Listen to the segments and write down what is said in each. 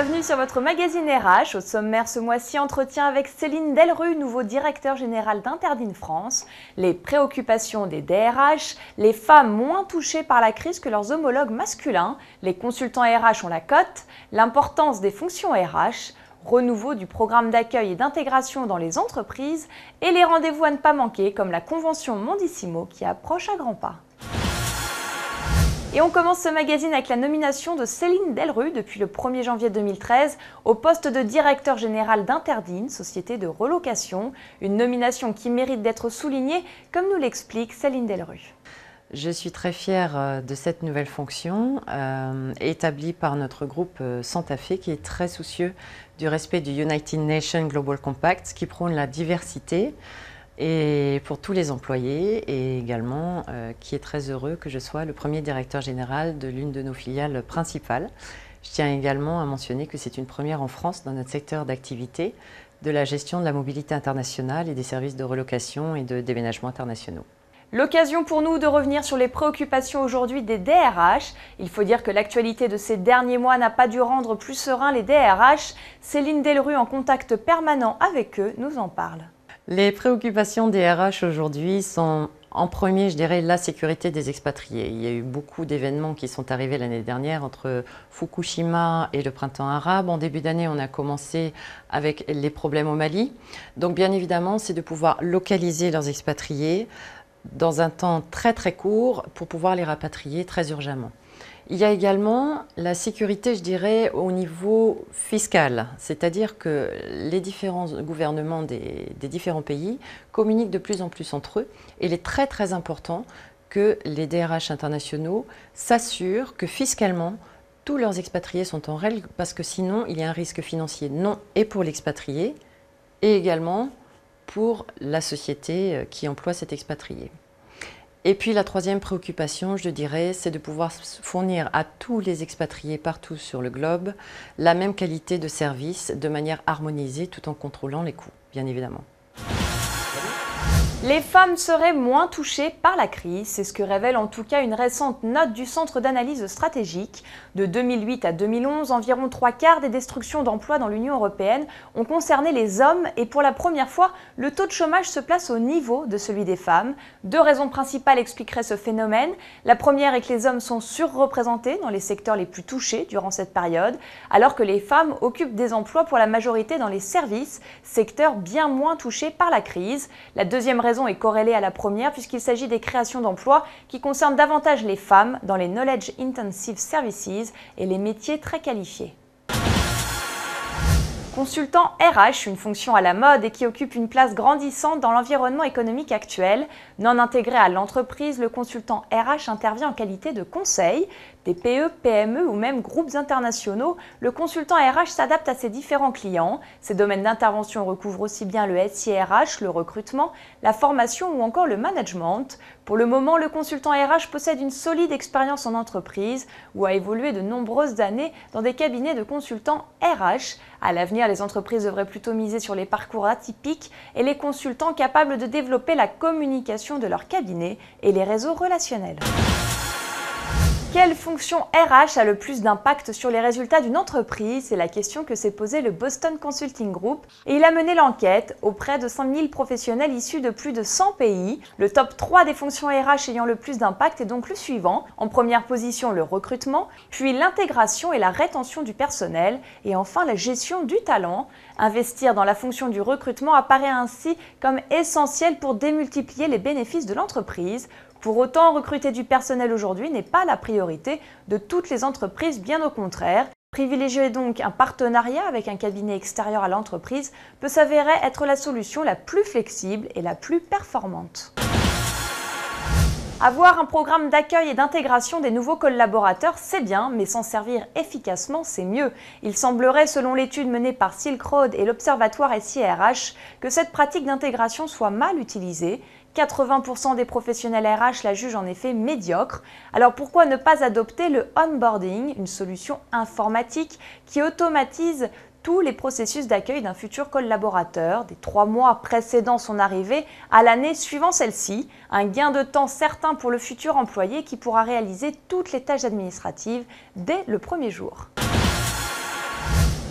Bienvenue sur votre magazine RH. Au sommaire ce mois-ci, entretien avec Céline Delru, nouveau directeur général d'Interdine France, les préoccupations des DRH, les femmes moins touchées par la crise que leurs homologues masculins, les consultants RH ont la cote, l'importance des fonctions RH, renouveau du programme d'accueil et d'intégration dans les entreprises et les rendez-vous à ne pas manquer comme la convention Mondissimo qui approche à grands pas. Et on commence ce magazine avec la nomination de Céline Delru depuis le 1er janvier 2013 au poste de directeur général d'Interdine, société de relocation, une nomination qui mérite d'être soulignée comme nous l'explique Céline Delru. Je suis très fière de cette nouvelle fonction établie par notre groupe Santa Fe qui est très soucieux du respect du United Nations Global Compact qui prône la diversité et pour tous les employés et également qui est très heureux que je sois le premier directeur général de l'une de nos filiales principales. Je tiens également à mentionner que c'est une première en France dans notre secteur d'activité de la gestion de la mobilité internationale et des services de relocation et de déménagement internationaux. L'occasion pour nous de revenir sur les préoccupations aujourd'hui des DRH. Il faut dire que l'actualité de ces derniers mois n'a pas dû rendre plus sereins les DRH. Céline Delru, en contact permanent avec eux, nous en parle. Les préoccupations des RH aujourd'hui sont en premier, je dirais, la sécurité des expatriés. Il y a eu beaucoup d'événements qui sont arrivés l'année dernière entre Fukushima et le printemps arabe. En début d'année, on a commencé avec les problèmes au Mali. Donc bien évidemment, c'est de pouvoir localiser leurs expatriés dans un temps très très court pour pouvoir les rapatrier très urgemment. Il y a également la sécurité, je dirais, au niveau fiscal, c'est-à-dire que les différents gouvernements des différents pays communiquent de plus en plus entre eux et il est très très important que les DRH internationaux s'assurent que fiscalement, tous leurs expatriés sont en règle parce que sinon, il y a un risque financier non et pour l'expatrié et également pour la société qui emploie cet expatrié. Et puis la troisième préoccupation, je dirais, c'est de pouvoir fournir à tous les expatriés partout sur le globe la même qualité de service de manière harmonisée tout en contrôlant les coûts, bien évidemment. Les femmes seraient moins touchées par la crise, c'est ce que révèle en tout cas une récente note du Centre d'analyse stratégique. De 2008 à 2011, environ 3/4 des destructions d'emplois dans l'Union européenne ont concerné les hommes et pour la première fois, le taux de chômage se place au niveau de celui des femmes. Deux raisons principales expliqueraient ce phénomène. La première est que les hommes sont surreprésentés dans les secteurs les plus touchés durant cette période, alors que les femmes occupent des emplois pour la majorité dans les services, secteurs bien moins touchés par la crise. La deuxième raison est corrélée à la première puisqu'il s'agit des créations d'emplois qui concernent davantage les femmes dans les Knowledge Intensive Services et les métiers très qualifiés. Consultant RH, une fonction à la mode et qui occupe une place grandissante dans l'environnement économique actuel. Non intégré à l'entreprise, le consultant RH intervient en qualité de conseil. TPE, PME ou même groupes internationaux, le consultant RH s'adapte à ses différents clients. Ses domaines d'intervention recouvrent aussi bien le SIRH, le recrutement, la formation ou encore le management. Pour le moment, le consultant RH possède une solide expérience en entreprise ou a évolué de nombreuses années dans des cabinets de consultants RH. À l'avenir, les entreprises devraient plutôt miser sur les parcours atypiques et les consultants capables de développer la communication de leur cabinet et les réseaux relationnels. Quelle fonction RH a le plus d'impact sur les résultats d'une entreprise? C'est la question que s'est posée le Boston Consulting Group et il a mené l'enquête auprès de 5000 professionnels issus de plus de 100 pays. Le top 3 des fonctions RH ayant le plus d'impact est donc le suivant. En première position, le recrutement, puis l'intégration et la rétention du personnel et enfin la gestion du talent. Investir dans la fonction du recrutement apparaît ainsi comme essentiel pour démultiplier les bénéfices de l'entreprise. Pour autant, recruter du personnel aujourd'hui n'est pas la priorité de toutes les entreprises, bien au contraire. Privilégier donc un partenariat avec un cabinet extérieur à l'entreprise peut s'avérer être la solution la plus flexible et la plus performante. Avoir un programme d'accueil et d'intégration des nouveaux collaborateurs, c'est bien, mais s'en servir efficacement, c'est mieux. Il semblerait, selon l'étude menée par Silk Road et l'Observatoire SIRH, que cette pratique d'intégration soit mal utilisée. 80% des professionnels RH la jugent en effet médiocre. Alors pourquoi ne pas adopter le onboarding, une solution informatique qui automatise tous les processus d'accueil d'un futur collaborateur, des 3 mois précédant son arrivée à l'année suivant celle-ci, un gain de temps certain pour le futur employé qui pourra réaliser toutes les tâches administratives dès le premier jour.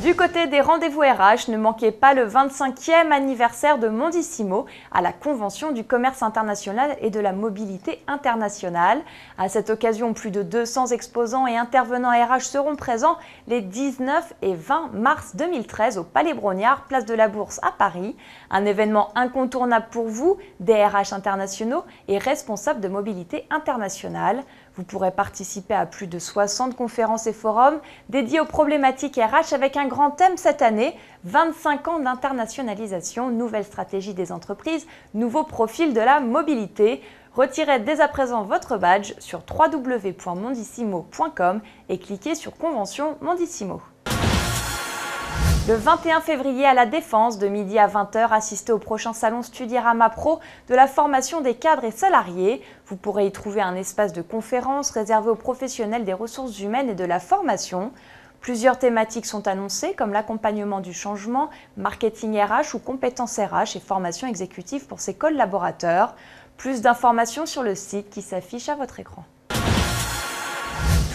Du côté des rendez-vous RH, ne manquez pas le 25e anniversaire de Mondissimo à la Convention du commerce international et de la mobilité internationale. À cette occasion, plus de 200 exposants et intervenants RH seront présents les 19 et 20 mars 2013 au Palais Brongniart, place de la Bourse à Paris. Un événement incontournable pour vous, des RH internationaux et responsables de mobilité internationale. Vous pourrez participer à plus de 60 conférences et forums dédiés aux problématiques RH avec un grand thème cette année, 25 ans d'internationalisation, nouvelle stratégie des entreprises, nouveau profil de la mobilité. Retirez dès à présent votre badge sur www.mondissimo.com et cliquez sur Convention Mondissimo. Le 21 février à la Défense, de midi à 20h, assistez au prochain salon Studirama Pro de la formation des cadres et salariés. Vous pourrez y trouver un espace de conférence réservé aux professionnels des ressources humaines et de la formation. Plusieurs thématiques sont annoncées comme l'accompagnement du changement, marketing RH ou compétences RH et formation exécutive pour ses collaborateurs. Plus d'informations sur le site qui s'affiche à votre écran.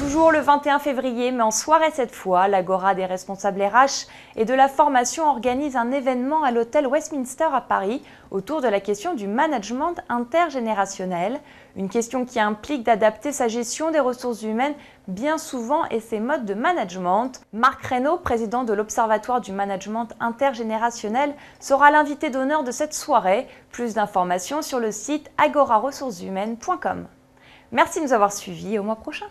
Toujours le 21 février, mais en soirée cette fois, l'Agora des responsables RH et de la formation organise un événement à l'hôtel Westminster à Paris autour de la question du management intergénérationnel, une question qui implique d'adapter sa gestion des ressources humaines bien souvent et ses modes de management. Marc Reynaud, président de l'Observatoire du management intergénérationnel, sera l'invité d'honneur de cette soirée. Plus d'informations sur le site agoraressourceshumaines.com. Merci de nous avoir suivis et au mois prochain.